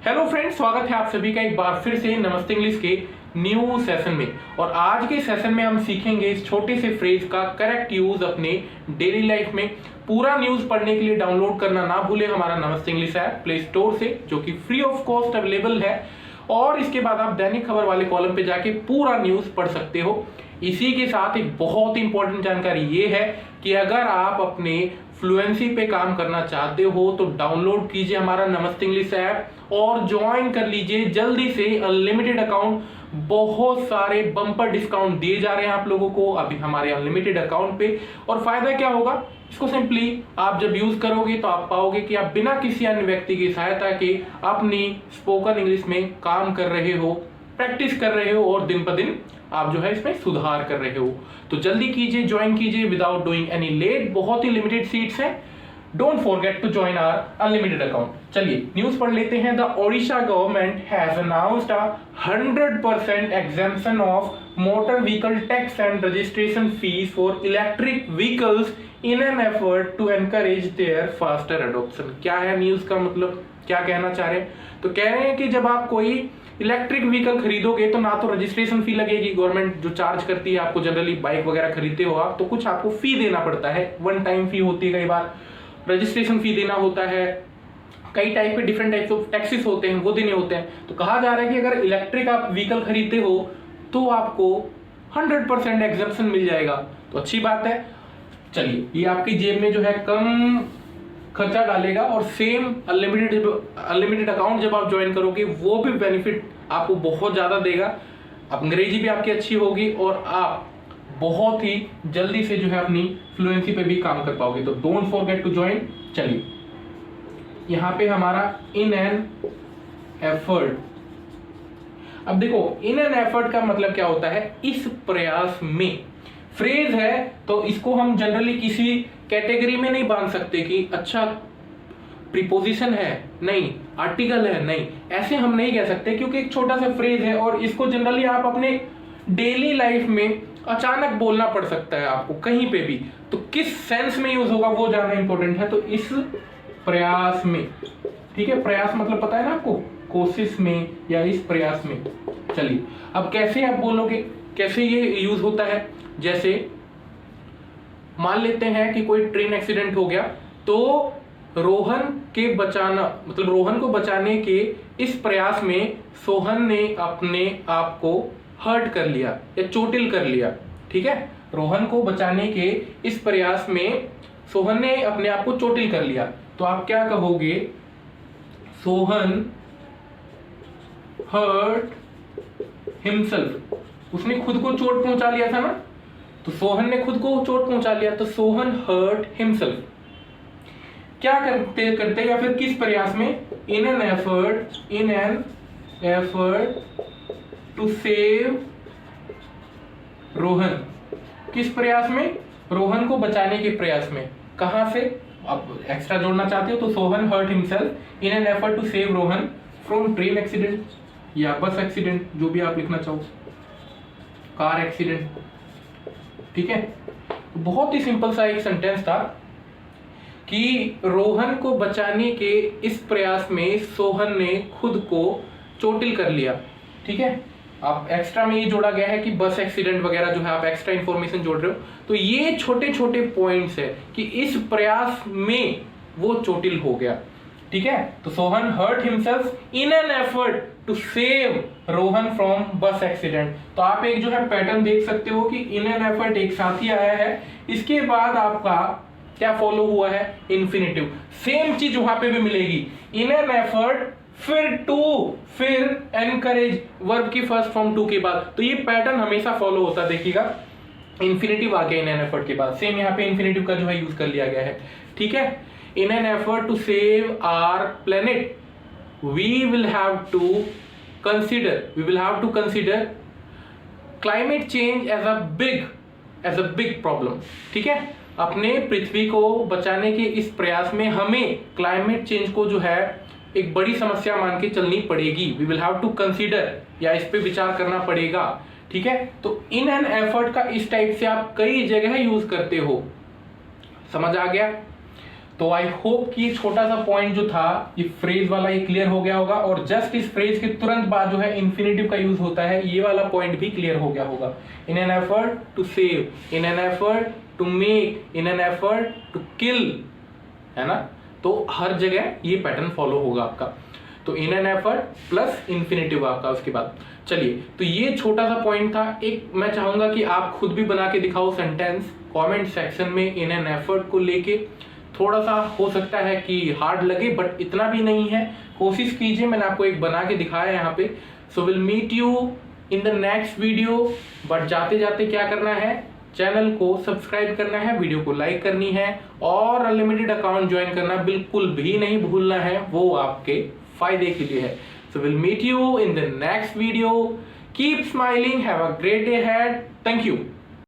Hello friends, स्वागत है आप सभी का एक बार फिर से नमस्ते इंग्लिश के न्यू सेशन में। और आज के सेशन में हम सीखेंगे इस छोटे से फ्रेज का करेक्ट यूज अपने डेली लाइफ में। पूरा न्यूज पढ़ने के लिए डाउनलोड करना ना भूले हमारा नमस्ते इंग्लिश ऐप प्ले स्टोर से, जो कि फ्री ऑफ कॉस्ट अवेलेबल है। और इसके बाद आप दैनिक खबर वाले कॉलम पे जाके पूरा न्यूज पढ़ सकते हो। इसी के साथ एक बहुत इंपॉर्टेंट जानकारी ये है कि अगर आप अपने फ्लुएंसी पे काम करना चाहते हो तो डाउनलोड कीजिए हमारा नमस्ते इंग्लिश ऐप और ज्वाइन कर लीजिए जल्दी से। अनलिमिटेड अकाउंट, बहुत सारे बम्पर डिस्काउंट दिए जा रहे हैं आप लोगों को अभी हमारे अनलिमिटेड अकाउंट पे। और फायदा क्या होगा, इसको सिंपली आप जब यूज करोगे तो आप पाओगे कि आप बिना किसी अन्य व्यक्ति की सहायता के अपनी स्पोकन इंग्लिश में काम कर रहे हो, प्रैक्टिस कर रहे हो और दिन ब दिन आप जो है इसमें सुधार कर रहे हो। तो जल्दी कीजिए, ज्वाइन कीजिए विदाउट डूइंग एनी लेट। बहुत ही लिमिटेड सीट्स हैं। Don't forget to join our unlimited account. चलिए न्यूज पढ़ लेते हैं। The Odisha government has announced a 100% exemption of motor vehicle tax and registration fees for electric vehicles in an effort to encourage their faster adoption. क्या है news का मतलब, क्या कहना चाह रहे हैं? तो कह रहे हैं कि जब आप कोई इलेक्ट्रिक व्हीकल खरीदोगे तो ना तो रजिस्ट्रेशन फी लगेगी, गवर्नमेंट जो चार्ज करती है आपको, जनरली बाइक वगैरह खरीदते हो आप तो कुछ आपको फी देना पड़ता है, वन टाइम फी होती है, कई बार रजिस्ट्रेशन फी देना होता है, कई टाइप के डिफरेंट टाइप्स ऑफ टैक्सेस होते हैं वो देने होते हैं। तो कहा जा रहा है कि अगर इलेक्ट्रिक आप व्हीकल खरीदते हो तो आपको 100% एग्जम्पशन मिल जाएगा। तो अच्छी बात है। चलिए, ये आपकी जेब में जो है कम खर्चा डालेगा और सेम अनलिमिटेड अकाउंट जब आप ज्वाइन करोगे वो भी बेनिफिट आपको बहुत ज्यादा देगा। अंग्रेजी भी आपकी अच्छी होगी और आप बहुत ही जल्दी से जो है अपनी फ्लुएंसी पे भी काम कर पाओगे। तो डोंट फॉरगेट टू ज्वाइन। चलिए यहाँ पे हमारा इन एन एफर्ट। अब देखो, इन एन एफर्ट का मतलब क्या होता है? इस प्रयास में। फ्रेज है तो इसको हम जनरली किसी कैटेगरी में नहीं बांध सकते कि अच्छा प्रीपोजिशन है, नहीं आर्टिकल है, नहीं, ऐसे हम नहीं कह सकते क्योंकि एक छोटा सा फ्रेज है और इसको जनरली आप अपने डेली लाइफ में अचानक बोलना पड़ सकता है आपको कहीं पे भी। तो किस सेंस में यूज होगा वो जानना इंपॉर्टेंट है। तो इस प्रयास में, ठीक है, प्रयास मतलब पता है ना आपको, कोशिश में या इस प्रयास में। चलिए अब कैसे आप बोलोगे, कैसे ये यूज होता है? जैसे मान लेते हैं कि कोई ट्रेन एक्सीडेंट हो गया तो रोहन के बचाना, मतलब रोहन को बचाने के इस प्रयास में सोहन ने अपने आप को हर्ट कर लिया या चोटिल कर लिया। ठीक है, रोहन को बचाने के इस प्रयास में सोहन ने अपने आप को चोटिल कर लिया। तो आप क्या कहोगे? Sohan hurt himself. उसने खुद को चोट पहुंचा लिया था ना, तो सोहन ने खुद को चोट पहुंचा लिया, तो सोहन हर्ट हिमसेल्फ। क्या करते या फिर किस प्रयास में? In an effort to save Rohan. किस प्रयास में? रोहन को बचाने के प्रयास में। कहां से? अब एक्स्ट्रा जोड़ना चाहते हो तो Sohan hurt himself in an effort to save Rohan from train accident या बस एक्सीडेंट, जो भी आप लिखना चाहो, कार एक्सीडेंट। ठीक है, तो बहुत ही सिंपल सा एक सेंटेंस था कि रोहन को बचाने के इस प्रयास में सोहन ने खुद को चोटिल कर लिया। ठीक है, आप एक्स्ट्रा में ये जोड़ा गया है कि बस एक्सीडेंट वगैरह जो है आप एक्स्ट्रा इंफॉर्मेशन जोड़ रहे हो। तो ये छोटे छोटे पॉइंट्स है कि इस प्रयास में वो चोटिल हो गया। ठीक है, तो Sohan hurt himself in an effort to save Rohan from bus accident. तो आप एक जो है पैटर्न देख सकते हो कि इन एन एफर्ट एक साथ ही आया है, इसके बाद आपका क्या फॉलो हुआ है? इन्फिनेटिव। सेम चीज वहां पे भी मिलेगी, इन एन एफर्ट फिर टू, फिर एनकरेज, वर्ब की फर्स्ट फॉर्म टू के बाद। तो ये पैटर्न हमेशा फॉलो होता देखिएगा। इन्फिनेटिव आ गया इन एन एफर्ट के बाद, सेम यहाँ पे इन्फिनेटिव का जो है यूज कर लिया गया है। ठीक है, in an effort to save our planet we will have to consider climate change as a big problem। ठीक है, अपने पृथ्वी को बचाने के इस प्रयास में हमें क्लाइमेट चेंज को जो है एक बड़ी समस्या मान के चलनी पड़ेगी। we will have to consider, या इस पे विचार करना पड़ेगा। ठीक है, तो इन एन एफर्ट का इस टाइप से आप कई जगह यूज करते हो। समझ आ गया? तो आई होप कि ये छोटा सा पॉइंट जो था ये फ्रेज वाला ये क्लियर हो गया होगा, और जस्ट इस फ्रेज के तुरंत बाद जो है इंफिनिटिव का यूज होता है, ये वाला पॉइंट भी क्लियर हो गया होगा। In an effort to save, in an effort to make, in an effort to kill, है ना। तो हर जगह ये पैटर्न फॉलो होगा आपका। तो इन एन एफर्ट प्लस इंफिनिटिव आपका उसके बाद। चलिए, तो ये छोटा सा पॉइंट था। एक मैं चाहूंगा कि आप खुद भी बना के दिखाओ सेंटेंस कमेंट सेक्शन में इन एन एफर्ट को लेके। थोड़ा सा हो सकता है कि हार्ड लगे, बट इतना भी नहीं है, कोशिश कीजिए। मैंने आपको एक बना के दिखाया यहाँ पे। So will meet you in the next video. But जाते जाते क्या करना है, चैनल को सब्सक्राइब करना है, वीडियो को लाइक करनी है, और अनलिमिटेड अकाउंट ज्वाइन करना बिल्कुल भी नहीं भूलना है, वो आपके फायदे के लिए है। So will meet you in the next video. Keep smiling, have a great day ahead. Thank you.